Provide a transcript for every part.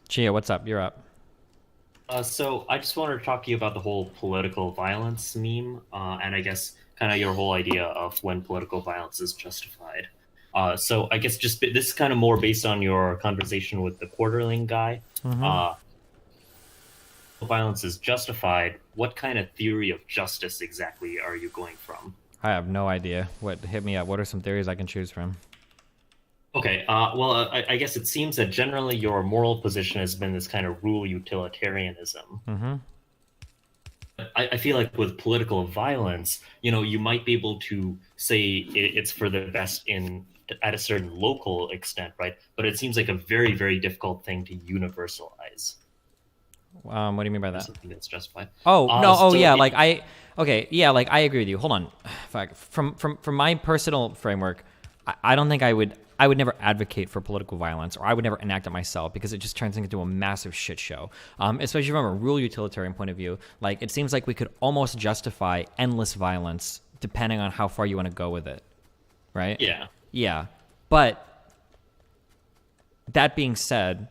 Chia, what's up? You're up. So I just wanted to talk to you about the whole political violence meme, and I guess kind of your whole idea of when political violence is justified. So I guess this is kind of more based on your conversation with the Quarterling guy. hmm Uh, Violence is justified. What kind of theory of justice exactly are you going from? I have no idea. What hit me up? What are some theories I can choose from? Okay, I guess it seems that generally your moral position has been this kind of rule utilitarianism. hmm I feel like with political violence, you might be able to say it's for the best in at a certain local extent, right? But it seems like a very, very difficult thing to universalize What do you mean by or that? something that's justified. Oh no. Oh So yeah. it, Okay. Yeah. Like I agree with you. Hold on. Fuck. From my personal framework, I don't think I would. I would never advocate for political violence, or I would never enact it myself because it just turns into a massive shit show. Especially from a real utilitarian point of view, like it seems like we could almost justify endless violence depending on how far you want to go with it, right? yeah. Yeah. But that being said,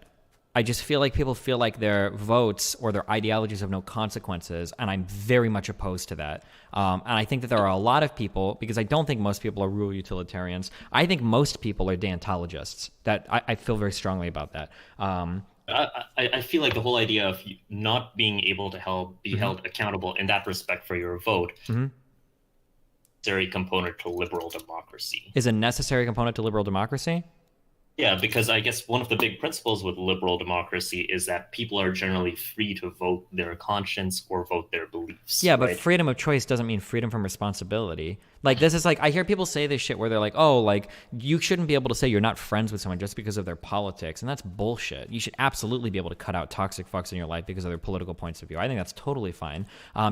I just feel like people feel like their votes or their ideologies have no consequences, and I'm very much opposed to that. And I think that there are a lot of people, because I don't think most people are real utilitarians. I think most people are deontologists. That I feel very strongly about that. I feel like the whole idea of not being able to be Mhm. held accountable in that respect for your vote Mhm. is a very component to liberal democracy. Is a necessary component to liberal democracy. Yeah, because I guess one of the big principles with liberal democracy is that people are generally free to vote their conscience or vote their beliefs, Yeah, but right? freedom of choice doesn't mean freedom from responsibility. Like this is like I hear people say this shit where they're like, "Oh, like you shouldn't be able to say you're not friends with someone just because of their politics." And that's bullshit. You should absolutely be able to cut out toxic fucks in your life because of their political points of view. I think that's totally fine.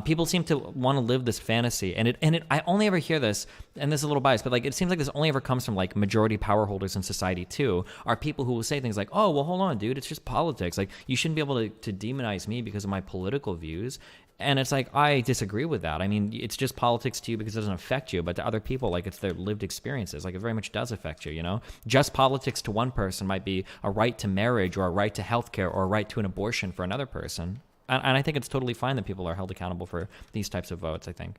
People seem to want to live this fantasy, and I only ever hear this, and this is a little biased, but like it seems like this only ever comes from like majority power holders in society too. Are people who will say things like, "Oh, well, hold on, dude, it's just politics. Like you shouldn't be able to demonize me because of my political views." And it's like, I disagree with that. I mean, it's just politics to you because it doesn't affect you, but to other people, like, it's their lived experiences. Like, it very much does affect you, you know? Just politics to one person might be a right to marriage or a right to healthcare or a right to an abortion for another person. And I think it's totally fine that people are held accountable for these types of votes, I think.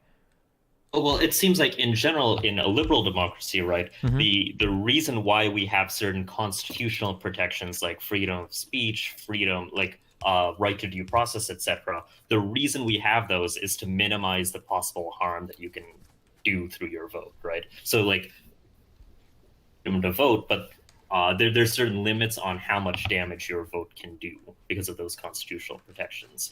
Oh, well, it seems like in general, in a liberal democracy, right, Mm-hmm. the reason why we have certain constitutional protections like freedom of speech, freedom, like right to due process, etc. The reason we have those is to minimize the possible harm that you can do through your vote, right? So like freedom to vote, but there's certain limits on how much damage your vote can do because of those constitutional protections.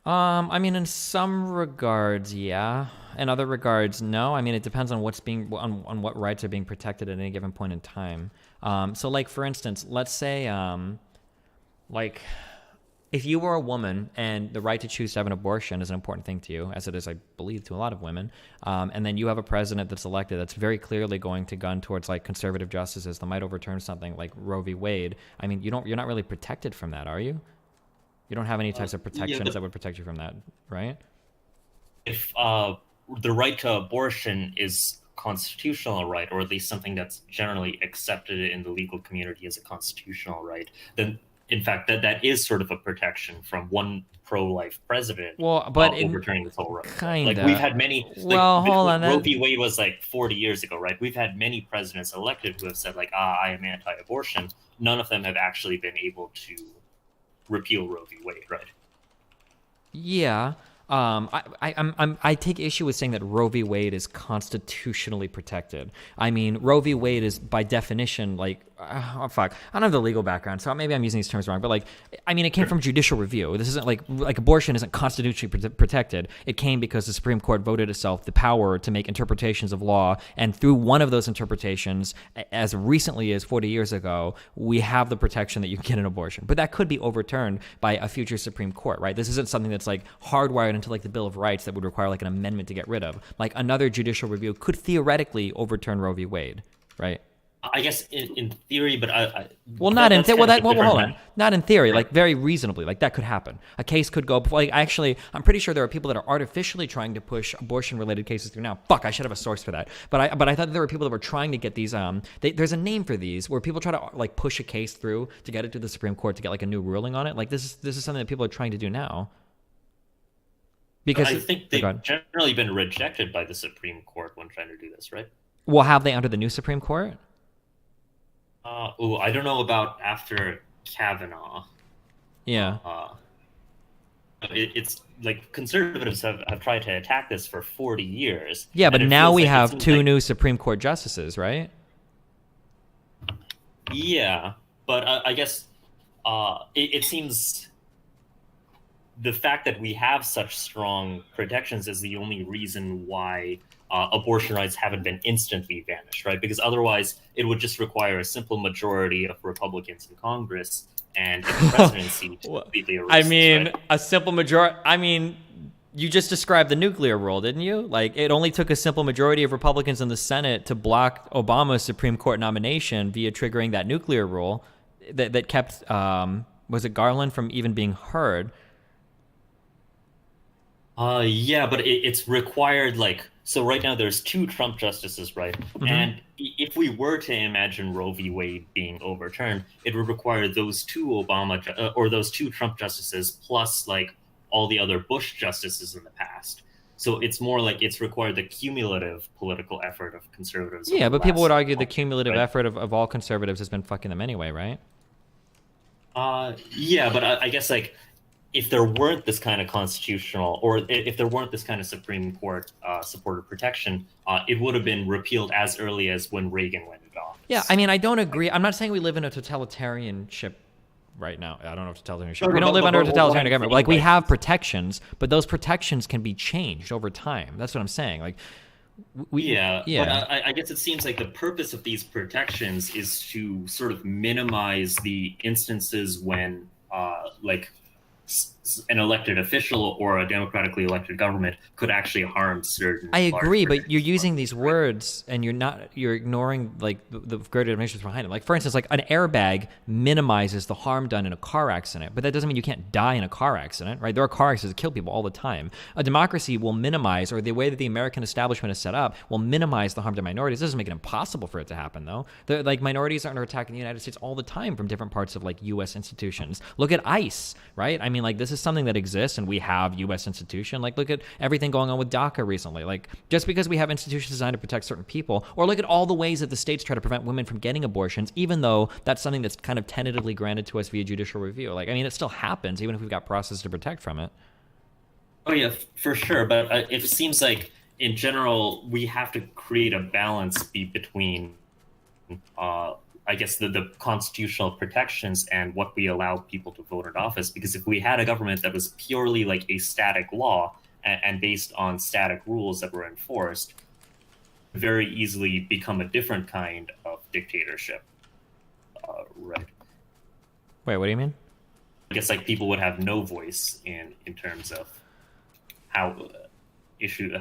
I mean, in some regards, yeah. In other regards, no. I mean, it depends on what's being on what rights are being protected at any given point in time. So, like for instance, let's say, like if you were a woman and the right to choose to have an abortion is an important thing to you, as it is, I believe, to a lot of women, and then you have a president that's elected that's very clearly going to gun towards like conservative justices that might overturn something like Roe v. Wade. I mean, you're not really protected from that, are you? You don't have any types of Yeah, protections but that would protect you from that, right? if the right to abortion is constitutional right, or at least something that's generally accepted in the legal community as a constitutional right, then in fact that is sort of a protection from one pro-life president Well, but in overturning this whole right. Like we've kinda. had many, like Well, hold on. Roe That v. Wade was like 40 years ago, right? We've had many presidents elected who have said like, I am anti-abortion. None of them have actually been able to repeal Roe v. Wade, right? Yeah. I take issue with saying that Roe v. Wade is constitutionally protected. I mean, Roe v. Wade is by definition like, oh fuck, I don't have the legal background, so maybe I'm using these terms wrong. But like, I mean, it came from judicial review. This isn't like abortion isn't constitutionally protected. It came because the Supreme Court voted itself the power to make interpretations of law, and through one of those interpretations, as recently as 40 years ago, we have the protection that you can get an abortion. But that could be overturned by a future Supreme Court, right? This isn't something that's like hardwired into like the Bill of Rights that would require like an amendment to get rid of. Like another judicial review could theoretically overturn Roe v. Wade, right? I guess in theory, but Well, not in that's well kind of that a well different hold on. matter. not in theory, like very reasonably, like that could happen. A case could go, like actually, I'm pretty sure there are people that are artificially trying to push abortion-related cases through now. Fuck, I should have a source for that. But I thought there were people that were trying to get these, there's a name for these, where people try to like push a case through to get it to the Supreme Court to get like a new ruling on it. Like this is something that people are trying to do now. Because I think they've generally been rejected by the Supreme Court when trying to do this, right? Well, have they under the new Supreme Court? I don't know about after Kavanaugh. Yeah. It's like conservatives have tried to attack this for 40 years. Yeah, but now we like have two new Supreme Court justices, right? Yeah, but I guess it seems the fact that we have such strong protections is the only reason why abortion rights haven't been instantly vanished, right? Because otherwise, it would just require a simple majority of Republicans in Congress and in the presidency to completely erase I mean, right? a simple majority. I mean, you just described the nuclear rule, didn't you? Like, it only took a simple majority of Republicans in the Senate to block Obama's Supreme Court nomination via triggering that nuclear rule that kept, was it Garland from even being heard? Yeah, but it's required so right now there's two Trump justices, right? Mm-hmm. And if we were to imagine Roe v. Wade being overturned, it would require those two those two Trump justices plus like all the other Bush justices in the past. So it's more like it's required the cumulative political effort of conservatives. Yeah, but people would argue the cumulative right? effort of all conservatives has been fucking them anyway, right? Yeah, but I guess like if there weren't this kind of constitutional, or if there weren't this kind of Supreme Court supported protection, it would have been repealed as early as when Reagan went into office. Yeah, I mean, I don't agree. I'm not saying we live in a totalitarianship right now. I don't know if totalitarianship. No, We don't live under a totalitarian government. Like, we right. have protections, but those protections can be changed over time. That's what I'm saying. Like, yeah. But I guess it seems like the purpose of these protections is to sort of minimize the instances when, an elected official or a democratically elected government could actually harm certain. I agree, but you're large using these words and you're ignoring like the greater dimensions behind it. Like, for instance, like an airbag minimizes the harm done in a car accident, but that doesn't mean you can't die in a car accident, right? There are car accidents that kill people all the time. A democracy will minimize, or the way that the American establishment is set up will minimize the harm to minorities. This doesn't make it impossible for it to happen, though. Like, minorities are under attack in the United States all the time from different parts of like U.S. institutions. Look at ICE, right? I mean, like, this is something that exists, and we have U.S. institution. Like, look at everything going on with DACA recently. Like, just because we have institutions designed to protect certain people, or look at all the ways that the states try to prevent women from getting abortions, even though that's something that's kind of tentatively granted to us via judicial review. Like, I mean, it still happens, even if we've got processes to protect from it. Oh yeah, for sure. But it seems like in general we have to create a balance between I guess the constitutional protections and what we allow people to vote in office. Because if we had a government that was purely like a static law and based on static rules that were enforced, very easily become a different kind of dictatorship. Right. Wait, what do you mean? I guess like people would have no voice in terms of how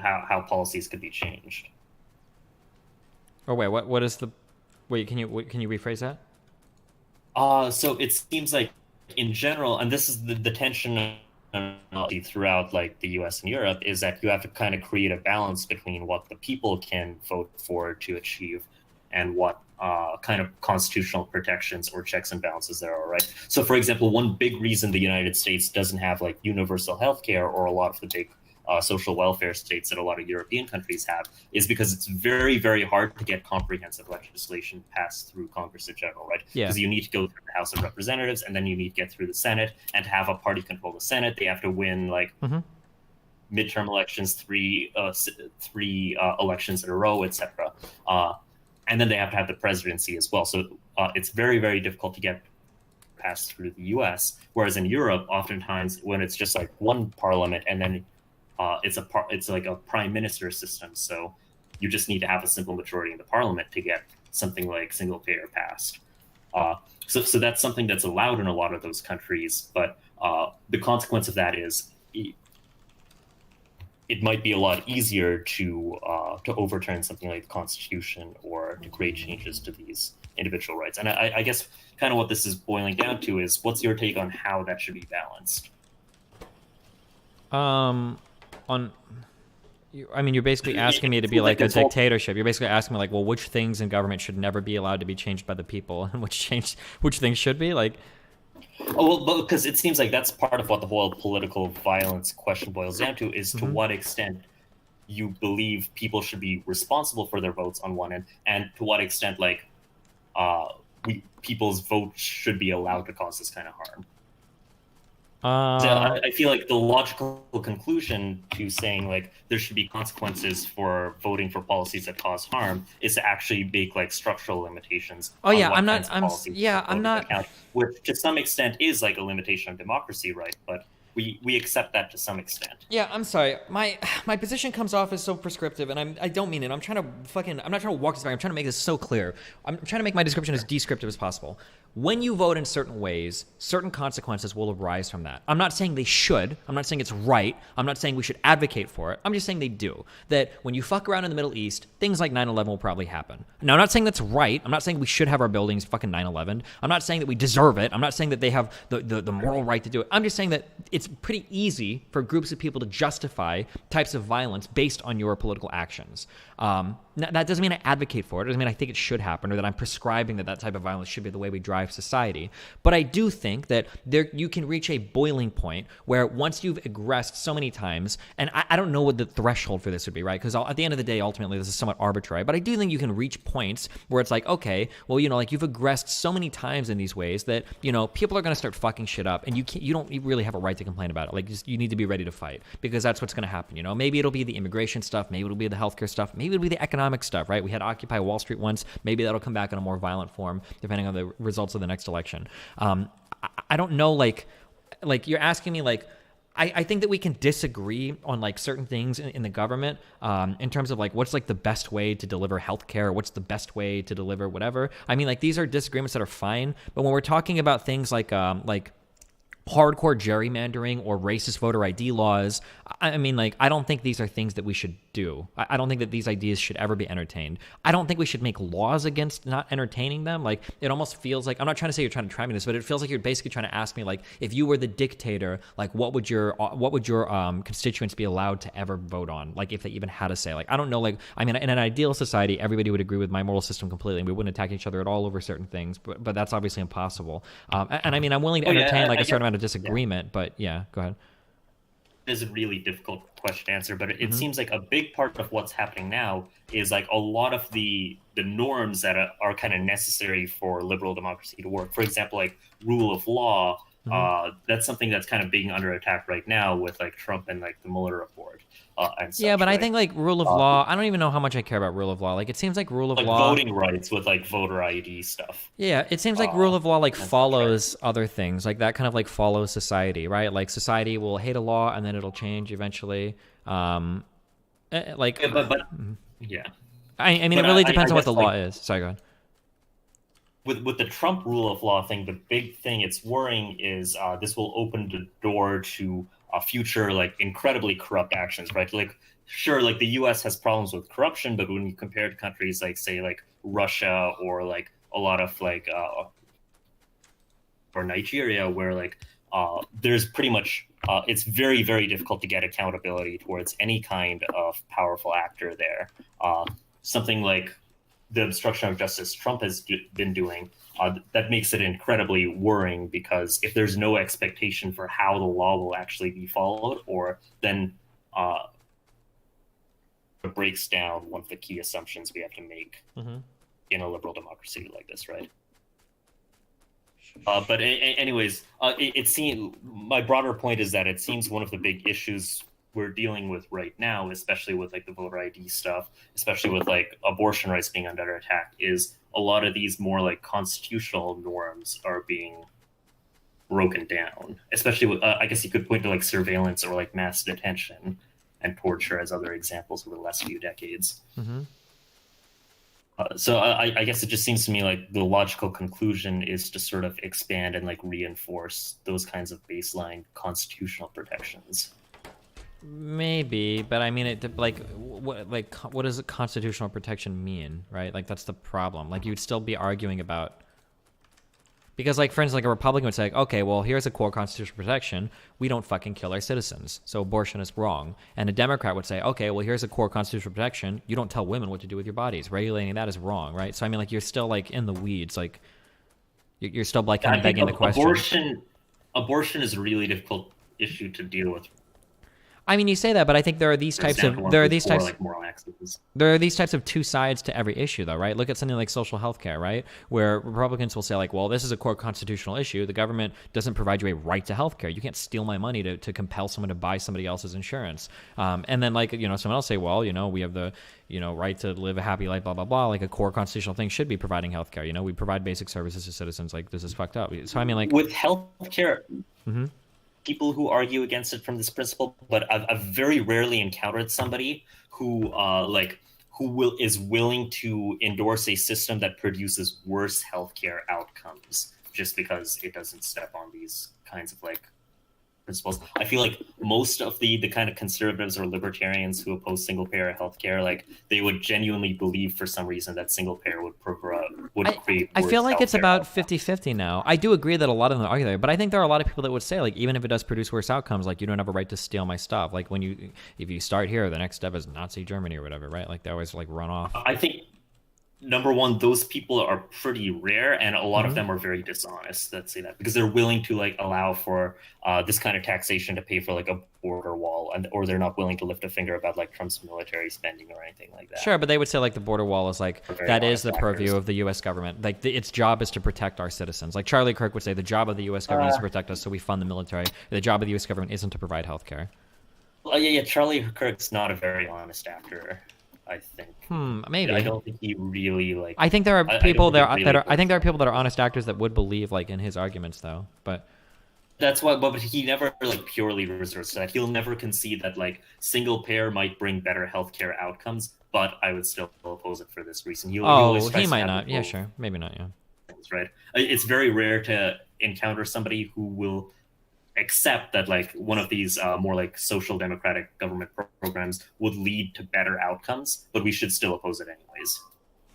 how policies could be changed. Oh wait, what is the? Wait, can you rephrase that? So it seems like in general, and this is the tension throughout like the US and Europe, is that you have to kind of create a balance between what the people can vote for to achieve and what kind of constitutional protections or checks and balances there are, right? So for example, one big reason the United States doesn't have like universal healthcare or a lot of the big social welfare states that a lot of European countries have is because it's very, very hard to get comprehensive legislation passed through Congress in general, right? Yeah. Because you need to go through the House of Representatives and then you need to get through the Senate, and to have a party control the Senate, they have to win like midterm elections, three elections in a row, etc. And then they have to have the presidency as well. So it's very, very difficult to get passed through the US. Whereas in Europe, oftentimes when it's just like one parliament and then it's like a prime minister system. So you just need to have a simple majority in the parliament to get something like single payer passed. So that's something that's allowed in a lot of those countries. But the consequence of that is it might be a lot easier to overturn something like the Constitution or to create changes to these individual rights. And I guess kind of what this is boiling down to is, what's your take on how that should be balanced? On, I mean, you're basically asking me to be Seems like a this whole- dictatorship. You're basically asking me like, well, which things in government should never be allowed to be changed by the people, and which things should be like. Oh, well, because it seems like that's part of what the whole political violence question boils down to, is to what extent you believe people should be responsible for their votes on one end, and to what extent like people's votes should be allowed to cause this kind of harm. So I feel like the logical conclusion to saying like there should be consequences for voting for policies that cause harm is to actually make like structural limitations. Oh yeah, on I'm not. account, which to some extent is like a limitation of democracy, right? But we accept that to some extent. Yeah, I'm sorry. My position comes off as so prescriptive, and I don't mean it. I'm not trying to walk this back. I'm trying to make this so clear. I'm trying to make my description as descriptive as possible. When you vote in certain ways, certain consequences will arise from that. I'm not saying they should. I'm not saying it's right. I'm not saying we should advocate for it. I'm just saying they do. That when you fuck around in the Middle East, things like 9/11 will probably happen. Now, I'm not saying that's right. I'm not saying we should have our buildings fucking 9/11. I'm not saying that we deserve it. I'm not saying that they have the moral right to do it. I'm just saying that it's pretty easy for groups of people to justify types of violence based on your political actions. That doesn't mean I advocate for it. It doesn't mean I think it should happen or that I'm prescribing that type of violence should be the way we drive society. But I do think that you can reach a boiling point where once you've aggressed so many times, and I don't know what the threshold for this would be, right? Because at the end of the day, ultimately, this is somewhat arbitrary. But I do think you can reach points where it's like, okay, well, like you've aggressed so many times in these ways that, people are going to start fucking shit up, and you don't really have a right to complain about it. Like, you need to be ready to fight because that's what's going to happen. Maybe it'll be the immigration stuff, maybe it'll be the healthcare stuff, maybe it'll be the economic stuff, right? We had Occupy Wall Street once. Maybe that'll come back in a more violent form depending on the results of the next election. I don't know, like you're asking me, like, I think that we can disagree on like certain things in the government in terms of like what's like the best way to deliver healthcare, what's the best way to deliver whatever. I mean, like, these are disagreements that are fine, but when we're talking about things like hardcore gerrymandering or racist voter ID laws, I mean, like, I don't think these are things that we should do. I don't think that these ideas should ever be entertained. I don't think we should make laws against not entertaining them. Like, it almost feels like, I'm not trying to say you're trying to try me this, but it feels like you're basically trying to ask me, like, if you were the dictator, like, what would your constituents be allowed to ever vote on? Like, if they even had a say. Like, I don't know. Like, I mean, in an ideal society, everybody would agree with my moral system completely, and we wouldn't attack each other at all over certain things. But that's obviously impossible. And I mean, I'm willing to entertain a certain amount of disagreement. But yeah, go ahead. It is a really difficult question to answer, but it seems like a big part of what's happening now is like a lot of the norms that are kind of necessary for liberal democracy to work. For example, like rule of law, that's something that's kind of being under attack right now with like Trump and like the Mueller report. And such, yeah, but right? I think like rule of law, I don't even know how much I care about rule of law. Like, it seems like rule of like law, voting rights with like voter ID stuff. yeah, it seems like rule of law like follows other things, like that kind of like follows society, right? Like, society will hate a law and then it'll change eventually. Like, Yeah, but yeah. I mean, But it really depends on what guess, the law is. Sorry, go ahead. With the Trump rule of law thing, the big thing it's worrying is this will open the door to future like incredibly corrupt actions, right? Like, sure, like the U.S. has problems with corruption, but when you compare to countries like, say, like Russia or like a lot of like or Nigeria, where like there's pretty much it's very, very difficult to get accountability towards any kind of powerful actor there. Something like the obstruction of justice Trump has been doing, that makes it incredibly worrying, because if there's no expectation for how the law will actually be followed, or then it breaks down one of the key assumptions we have to make in a liberal democracy like this, right? But anyways, it seems, my broader point is that it seems one of the big issues we're dealing with right now, especially with like the voter ID stuff, especially with like abortion rights being under attack, is a lot of these more like constitutional norms are being broken down, especially with, I guess you could point to like surveillance or like mass detention and torture as other examples over the last few decades. So I guess it just seems to me like the logical conclusion is to sort of expand and like reinforce those kinds of baseline constitutional protections. Maybe, but I mean, what does constitutional protection mean, right? Like, that's the problem. Like, you'd still be arguing about, because, like, for instance, like a Republican would say, like, okay, well, here's a core constitutional protection. We don't fucking kill our citizens, so abortion is wrong. And a Democrat would say, okay, well, here's a core constitutional protection. You don't tell women what to do with your bodies. Regulating that is wrong, right? So I mean, like, you're still like in the weeds, like you're still like kind of begging the question. Abortion is a really difficult issue to deal with. I mean, you say that, but I think there are these types of like moral axes. There are these types of two sides to every issue, though, right? Look at something like social health care, right? Where Republicans will say, like, well, this is a core constitutional issue. The government doesn't provide you a right to health care. You can't steal my money to compel someone to buy somebody else's insurance. And then, like, someone else say, well, we have the, right to live a happy life, blah, blah, blah. Like, a core constitutional thing should be providing health care. We provide basic services to citizens. Like, this is fucked up. So, I mean, like... With health care... Mm-hmm. People who argue against it from this principle, but I've very rarely encountered somebody who is willing to endorse a system that produces worse healthcare outcomes just because it doesn't step on these kinds of like principles. I feel like most of the kind of conservatives or libertarians who oppose single payer healthcare, like they would genuinely believe for some reason that single payer would create. I feel like it's about 50-50 now. I do agree that a lot of them argue there, but I think there are a lot of people that would say, like, even if it does produce worse outcomes, like, you don't have a right to steal my stuff. Like, if you start here, the next step is Nazi Germany or whatever, right? Like, they always like run off. I think, number one, those people are pretty rare, and a lot of them are very dishonest that say that, because they're willing to like allow for this kind of taxation to pay for like a border wall, or they're not willing to lift a finger about like Trump's military spending or anything like that. Sure, but they would say like the border wall is like, that is the purview of the U.S. government. Like, its job is to protect our citizens. Like Charlie Kirk would say, the job of the U.S. government is to protect us, so we fund the military. The job of the U.S. government isn't to provide health care. Well, yeah, Charlie Kirk's not a very honest actor, I think. Maybe. I don't think he really like. I think there are people I think there are people that are honest actors that would believe like in his arguments, though. But that's why. But he never like purely reserves that. He'll never concede that like single payer might bring better healthcare outcomes, but I would still oppose it for this reason. he might not. Yeah, sure, maybe not. Yeah, right. It's very rare to encounter somebody who will accept that like one of these more like social democratic government programs would lead to better outcomes, but we should still oppose it anyways.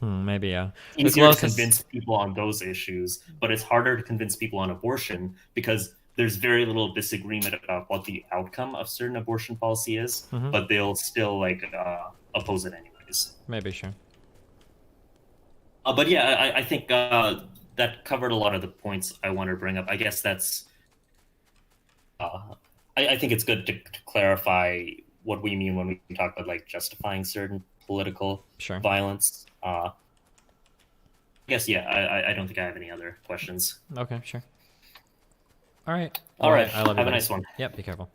Maybe, yeah. It's easier to convince people on those issues, but it's harder to convince people on abortion because there's very little disagreement about what the outcome of certain abortion policy is, but they'll still like oppose it anyways. Maybe, sure. But yeah, I think that covered a lot of the points I wanted to bring up. I guess that's I think it's good to clarify what we mean when we talk about like justifying certain political violence. I guess, yeah, I don't think I have any other questions. Okay, sure. All right. All right. I love you. Have a nice one. Yep, be careful.